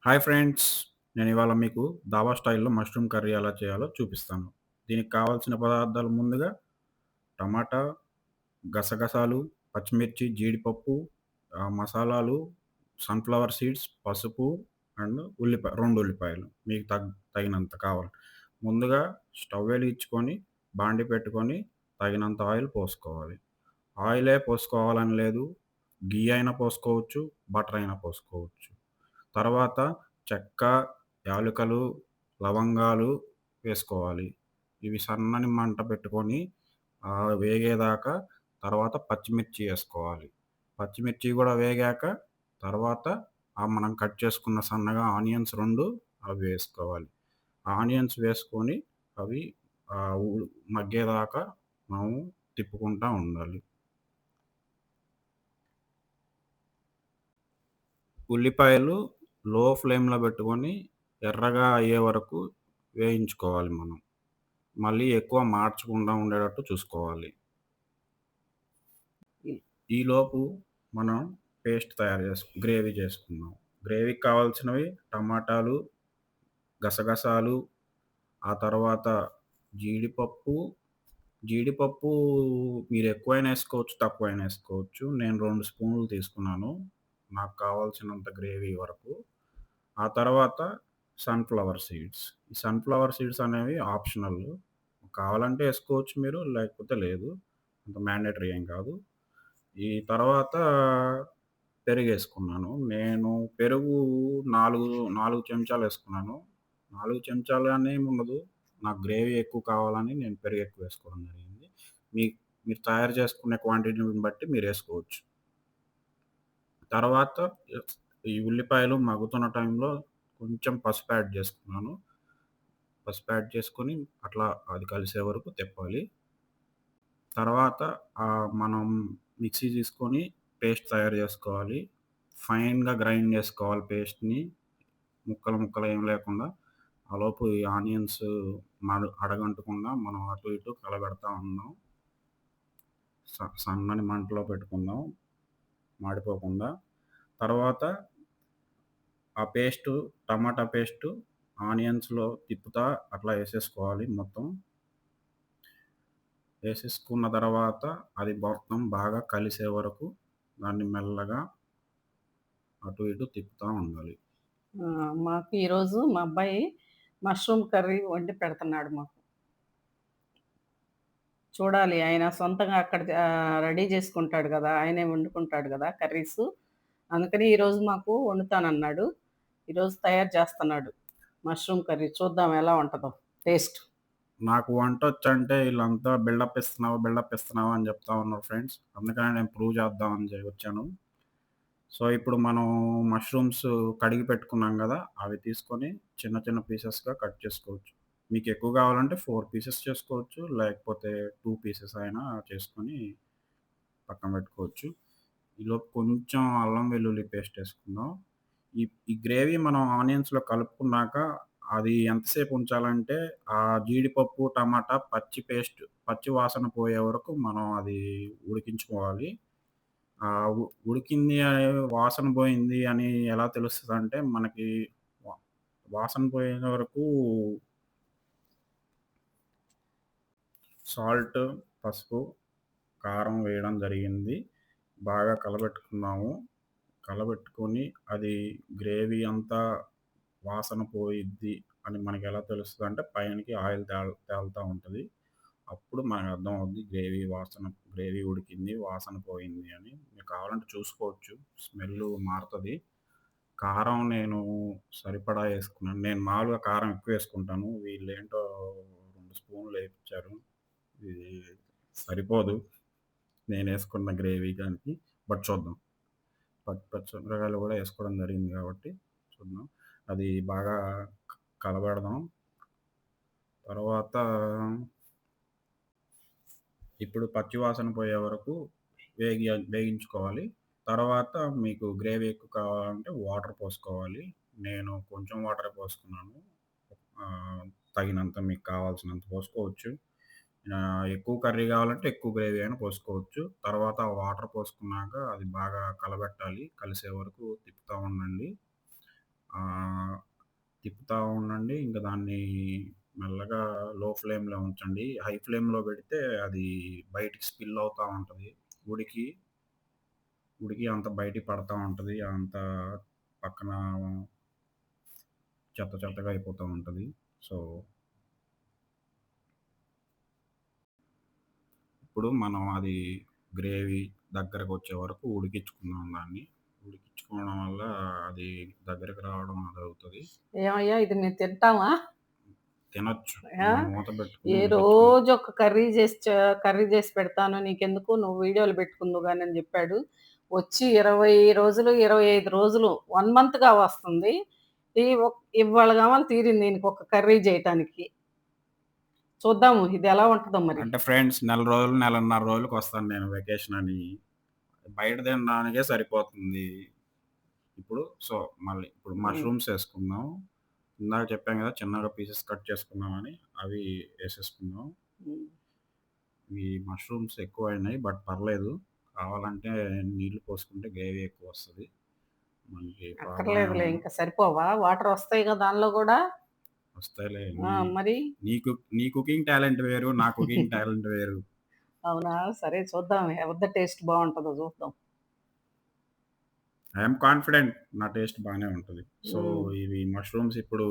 Hi friends! నేనివాళ మీకు దాబా స్టైల్‌లో mushroom curry ఎలా చేయాలో చూపిస్తాను. దీనికి కావాల్సిన పదార్థాలు ముందుగా టమాటా, గసగసాలు, పచ్చిమిర్చి, జీడిపప్పు, మసాలాలు, సన్‌ఫ్లవర్ సీడ్స్, పసుపు అండ్ 2 ఉల్లిపాయలు మీకు తగినంత కావాలి. ముందుగా స్టవ్ వెలిగించుకొని, బాండీ పెట్టుకొని తగినంత ఆయిల్ పోసుకోవాలి. ఆయిలే పోసుకోవాలని లేదు. ఘీ అయినా పోసుకోవచ్చు, బటర్ అయినా పోసుకోవచ్చు. తర్వాత చెక్క, యాలుకలు, లవంగాలు వేసుకోవాలి. ఇవి సన్నని మంట పెట్టుకొని వేగేదాకా తర్వాత పచ్చిమిర్చి ఏసుకోవాలి. పచ్చిమిర్చి గూడా వేగాక తర్వాత మనం కట్ చేసుకున్న సన్నగా ఆనియన్స్ 2 అవి వేసుకోవాలి. ఆనియన్స్ వేసుకొని అవి ఆహ్, ఉ మగ్గేదాకా మనము తిప్పుకుంటా ఉండాలి. ఉల్లిపాయలు లో ఫ్లేమ్‌లో పెట్టుకొని ఎర్రగా అయ్యే వరకు వేయించుకోవాలి మనం. మళ్ళీ ఎక్కువ మార్చకుండా ఉండేటట్టు చూసుకోవాలి. ఈ ఈలోపు మనం పేస్ట్ తయారు గ్రేవీ చేసుకుందాం. గ్రేవీకి కావాల్సినవి టమాటాలు, గసగసాలు, ఆ తర్వాత జీడిపప్పు, జీడిపప్పు మీరు ఎక్కువైనా ఏసుకోవచ్చు, తక్కువైనా ఏసుకోవచ్చు. నేను 2 స్పూన్లు తీసుకున్నాను. నాకు కావాల్సినంత గ్రేవీ వరకు. ఆ తర్వాత సన్‌ఫ్లవర్ సీడ్స్. ఈ సన్‌ఫ్లవర్ సీడ్స్ అనేవి ఆప్షనల్. కావాలంటే ఏసుకోవచ్చు మీరు, లేకపోతే లేదు. అంత మ్యాండేటరీ ఏం కాదు. ఈ తర్వాత పెరుగేసుకున్నాను. నేను పెరుగు 4 చెంచాలేసుకున్నాను. 4 చెంచాలని ఏముండదు. నాకు గ్రేవీ ఎక్కువ కావాలని నేను పెరుగు ఎక్కువేసుకోవడం జరిగింది. మీ మీరు తయారు చేసుకునే క్వాంటిటీని బట్టి మీరేసుకోవచ్చు. తర్వాత ఈ ఉల్లిపాయలు మగ్గుతున్న టైంలో కొంచెం పసుపు యాడ్ చేసుకున్నాను. పసుపు యాడ్ చేసుకొని అట్లా అది కలిసే వరకు తిప్పాలి. తర్వాత మనం మిక్సీ తీసుకొని పేస్ట్ తయారు చేసుకోవాలి. ఫైన్‌గా గ్రైండ్ చేసుకోవాలి పేస్ట్‌ని. ముక్కలు ముక్కలు ఏమి లేకుండా. ఆలోపు ఈ ఆనియన్స్ అడగంటకుండా మనం అటు ఇటు కలబెడతా ఉందాం. సన్నని మంటలో పెట్టుకుందాం మాడిపోకుండా. తర్వాత ఆ పేస్టు టమాటా పేస్టు ఆనియన్స్‌లో తిప్పుతా అట్లా ఏసేసుకోవాలి మొత్తం. ఏసేసుకున్న తర్వాత అది మొత్తం బాగా కలిసే వరకు దాన్ని మెల్లగా అటు ఇటు తిప్పుతా ఉండాలి. మాకు ఈరోజు మా అబ్బాయి మష్రూమ్ కర్రీ వండి పెడుతున్నాడు మాకు. చూడాలి ఆయన సొంతంగా అక్కడ రెడీ చేసుకుంటాడు గదా! ఆయనే వండుకుంటాడు గదా! కర్రీసు. అందుకని ఈరోజు మాకు వండుతానన్నాడు. ఈరోజు తయారు చేస్తన్నాడు. మష్రూమ్ కర్రీ చూద్దాం ఎలా ఉంటదో టేస్ట్. నాకు వంటొచ్చంటే ఈళ్ళంతా బిల్డప్ ఇస్తున్నావు అని జెప్తా ఉన్నారు ఫ్రెండ్స్. అందుకనే నేను ప్రూవ్ చేద్దామని వచ్చాను. సో, ఇప్పుడు మనం మష్రూమ్స్ కడిగి పెట్టుకున్నాం గదా! అవి తీసుకొని చిన్న చిన్న పీసెస్‌గా కట్ చేసుకోవచ్చు. మీకెక్కువ గావాలంటే 4 పీసెస్ చేసుకోవచ్చు. లేకపోతే 2 పీసెస్ అయినా చేసుకొని పక్కన పెట్టుకోవచ్చు. ఈలోపు కొంచెం అల్లం వెల్లుల్లి పేస్ట్ ఏసుకుందాం. ఈ ఈ గ్రేవీ మనం ఆనియన్స్‌లో కలుపుకున్నాక అది ఎంతసేపు ఉంచాలంటే జీడిపప్పు, టమాటా పచ్చి వాసన పోయే వరకు మనం అది ఉడికించుకోవాలి. ఉడికింది వాసన పోయింది అని ఎలా తెలుస్తదంటే మనకి వా వాసన పోయేంత వరకు సాల్ట్, పసుపు, కారం వేయడం జరిగింది. బాగా కలబెట్టుకున్నాము. కలబెట్టుకొని అది గ్రేవీ అంతా వాసన పోయిద్ది అని మనకెలా తెలుస్తదంటే పైనకి ఆయిల్ తేలుతా ఉంటది. అప్పుడు మనకు అర్థమవుద్ది గ్రేవీ ఉడికింది, వాసన పోయింది అని. మీకు కావాలంటే చూసుకోవచ్చు. స్మెల్లు మారతది. కారం నేను సరిపడా యేసుకున్నాను. నేను మామూలుగా కారం ఎక్కువేసుకుంటాను. వీళ్ళేంటో 2 స్పూన్లు ఏపిచ్చారు. ఇది సరిపోదు నేనేసుకున్న గ్రేవీకి. బట్ చూద్దాం. పచ్చిమిరపకాయలు గూడా ఏసుకోవడం జరిగింది గాబట్టి చూద్దాం. అది బాగా కలబెడదాం. తర్వాత ఇప్పుడు పచ్చి వాసన పోయే వరకు వేగించుకోవాలి. తర్వాత మీకు గ్రేవీ ఎక్కువ కావాలంటే వాటర్ పోసుకోవాలి. నేను కొంచెం వాటరే పోసుకున్నాను. ఆహ్, తగినంత మీకు కావాల్సినంత పోసుకోవచ్చు. ఎక్కువ కర్రీ కావాలంటే ఎక్కువ గ్రేవీ అయినా పోసుకోవచ్చు. తర్వాత వాటర్ పోసుకున్నాక అది బాగా కలబెట్టాలి. కలిసే వరకు తిప్పుతా ఉండండి. ఆహ్, తిప్పుతా ఉండండి. ఇంక దాన్ని మెల్లగా లో ఫ్లేమ్‌లో ఉంచండి. హై ఫ్లేమ్‌లో పెడితే అది బయటికి స్పిల్ అవుతా ఉంటది. ఉడికి, ఉడికి అంతా బయటికి పడతా ఉంటది. అంతా పక్కన చెత్త చెత్తగా అయిపోతా ఉంటది. సో, ఇప్పుడు మనం అది గ్రేవీ దగ్గరకొచ్చే వరకు ఉడికించుకుందాం దాన్ని. ఉడికించుకోవడం వల్ల అది దగ్గరికి రావడం అదవుతది. ఏమయ్యా! ఇది మేము తింటామా? తినొచ్చు. ఆ! మనం మూత పెట్టుకొని ఏ ఉడికించుకొని రోజు ఒక కర్రీ చేసి పెడతాను. నీకెందుకు నువ్వు వీడియోలు పెట్టుకుందువు గాని అని చెప్పాడు. వచ్చి 20 రోజులు, 25 రోజులు 1 మంత్‌గా వస్తుంది. ఇవాళ కావాలి తీరింది దీనికి ఒక కర్రీ చేయటానికి. చూద్దాము ఇది ఎలా ఉంటదో మరి. అంటే ఫ్రెండ్స్ నెల రోజులు, నెలన్నర రోజులకొస్తాను నేను వెకేషన్ అని. బయట తినడానికే సరిపోతుంది. సో, మళ్ళీ ఇప్పుడు హ్మ్. మష్రూమ్స్ ఏసుకుందాం. ఇందాక చెప్పాను గదా! చిన్నగా పీసెస్ కట్ చేసుకుందామని. అవి ఏసేసుకుందాం. హ్మ్. ఈ మష్రూమ్స్ ఎక్కువయినాయి. బట్ పర్లేదు. కావాలంటే నీళ్లు పోసుకుంటే గ్రేవీ ఎక్కువొస్తది. మనకి ప్రాబ్లమ్ అక్కర్లేదులే ఏముండదు. ఇంక సరిపోవా? వాటర్ వస్తాయిగా దానిలో గూడా. వస్తాయిలే. ఆ! మరి నీ కుకింగ్ టాలెంట్ వేరు. నా కుకింగ్ టాలెంట్ వేరు. అవునా? సరే చూద్దాం ఎవరిది టేస్ట్ బావుంటదో చూద్దాం. ఐ యామ్ కాన్ఫిడెంట్ నా టేస్ట్ బానే ఉంటది. సో, హ్మ్. ఇవి మష్రూమ్స్ ఇప్పుడు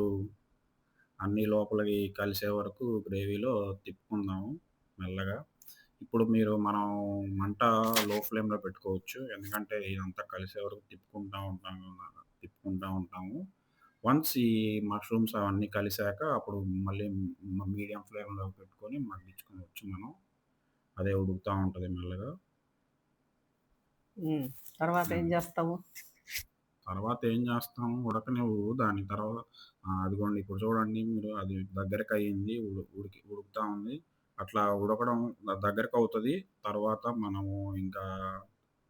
అన్నీ లోపలికి కలిసే వరకు గ్రేవీలో తిప్పుకుందాము మెల్లగా. ఇప్పుడు మనం మంట లో ఫ్లేమ్‌లో పెట్టుకోవచ్చు. ఎందుకంటే ఇదంతా కలిసే వరకు తిప్పుకుంటా ఉంటాము. వన్స్ ఈ మష్రూమ్స్ అవన్నీ కలిసాక అప్పుడు మళ్ళీ మీడియం ఫ్లేమ్‌లో పెట్టుకొని మగ్గించుకోవచ్చు మనం. అదే ఉడుకుతా ఉంటది మెల్లగా. హ్మ్. తర్వాత ఏం అది. జేస్తావు? తర్వాత ఏం చేస్తాం ఉడకనివ్వు దాని అదిగోండి ఇప్పుడు చూడండి మీరు అది దగ్గరకయింది. ఉడుకుతా ఉంది. అట్లా ఉడకడం దగ్గరకవుతది. తర్వాత మనము ఇంకా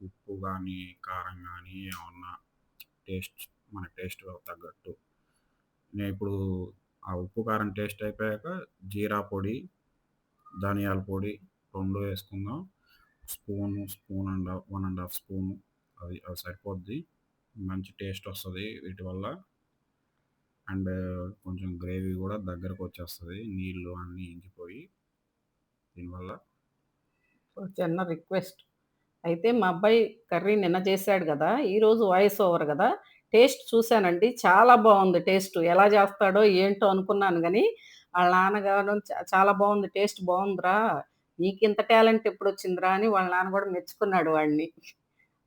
ఉప్పు గానీ, కారం గానీ ఏమన్నా టేస్ట్ మన టేస్ట్‌కి తగ్గట్టు నేనిప్పుడు ఆ ఉప్పు, కారం టేస్ట్ అయిపోయాక జీరా పొడి, ధనియాల పొడి 2 వేసుకుందాం. స్పూన్ అండ్ హాఫ్ 1 ½ స్పూను అది సరిపోద్ది. మంచి టేస్టొస్తది వీటి వల్ల. అండ్ కొంచెం గ్రేవీ గూడా దగ్గరకొచ్చేస్తది. నీళ్ళు అన్నీ ఇంకిపోయి దీనివల్ల. ఒక చిన్న రిక్వెస్ట్. అయితే మా అబ్బాయి కర్రీ నిన్న చేశాడు గదా! ఈరోజు వాయిస్ ఓవర్ గదా! టేస్ట్ చూసానండి. చాలా బావుంది టేస్టు. ఎలా జేస్తాడో ఏంటో అనుకున్నాను గానీ, ఆళ్ళ నాన్నగారు చాలా బావుంది. టేస్ట్ బావుందిరా! నీకింత టాలెంట్ ఎప్పుడొచ్చిందిరా అని వాళ్ళ నాన్న గూడా మెచ్చుకున్నాడు వాడిని.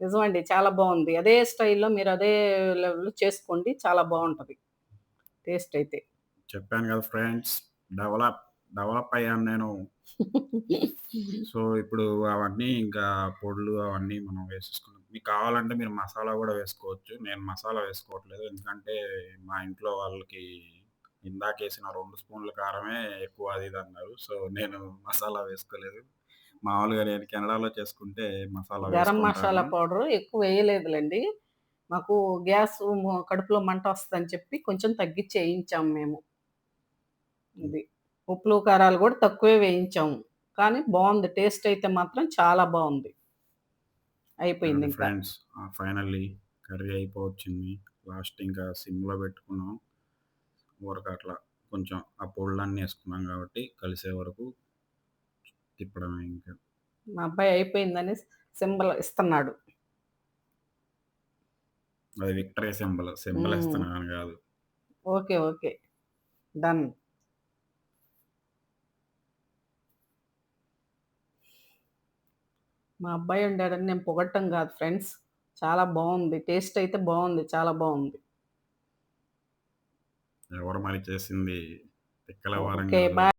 నిజమండి. చాలా బావుంది. అదే స్టైల్‌లో మీరు అదే లెవెల్‌లో చేసుకోండి. చాలా బావుంటది టేస్ట్ అయితే. చెప్పాను గదా ఫ్రెండ్స్ డెవలప్, డెవలప్ అయ్యాను నేను. సో, ఇప్పుడు అవన్నీ ఇంకా పొడులు అవన్నీ మనం వేసేసుకున్నాం. మీకు కావాలంటే మీరు మసాలా గూడా వేసుకోవచ్చు. నేను మసాలా వేసుకోవట్లేదు. ఎందుకంటే మా ఇంట్లో వాళ్ళకి ఇందాకేసిన 2 స్పూన్ల కారమే ఎక్కువ అది ఇది అన్నారు. సో, నేను మసాలా వేసుకోలేదు. మామూలుగా నేను కెనడాలో చేసుకుంటే మసాలా గరం వేసుకుంటాను. మసాలా పౌడరు ఎక్కువేయలేదులెండి. మాకు గ్యాసు కడుపులో మంటొస్తదని చెప్పి కొంచెం తగ్గిచ్చి ఏయించాం మేము. హ్మ్. ఇది. ఉప్పులు, కారాలు గూడా తక్కువే వేయించాము. కానీ బావుంది. టేస్ట్ అయితే మాత్రం చాలా బావుంది. అది అయిపోయిందింక. ఫ్రెండ్స్ ఫైనల్లీ కర్రీ అయిపోవచ్చింది. లాస్ట్ ఇంకా సిమ్‌లో పెట్టుకున్నాం. ఊరకట్లా కొంచెం ఆ పొడులన్నీ ఏసుకున్నాం గాబట్టి కలిసే వరకు తిప్పడమే ఇంకా. మా అబ్బాయి అయిపోయిందని సింబల్ ఇస్తన్నాడు. అది విక్టరీ సింబల్. సింబల్ హ్మ్. ఇస్తున్నానని గాదు. ఓకే. ఓకే. డన్. మా అబ్బాయి వండాడని నేను పొగడటం గాదు ఫ్రెండ్స్. చాలా బావుంది. టేస్ట్ అయితే బావుంది. చాలా బావుంది. ఎవరు మరి చేసింది తిక్కల వారం ఓకే. గాదు. బాయ్.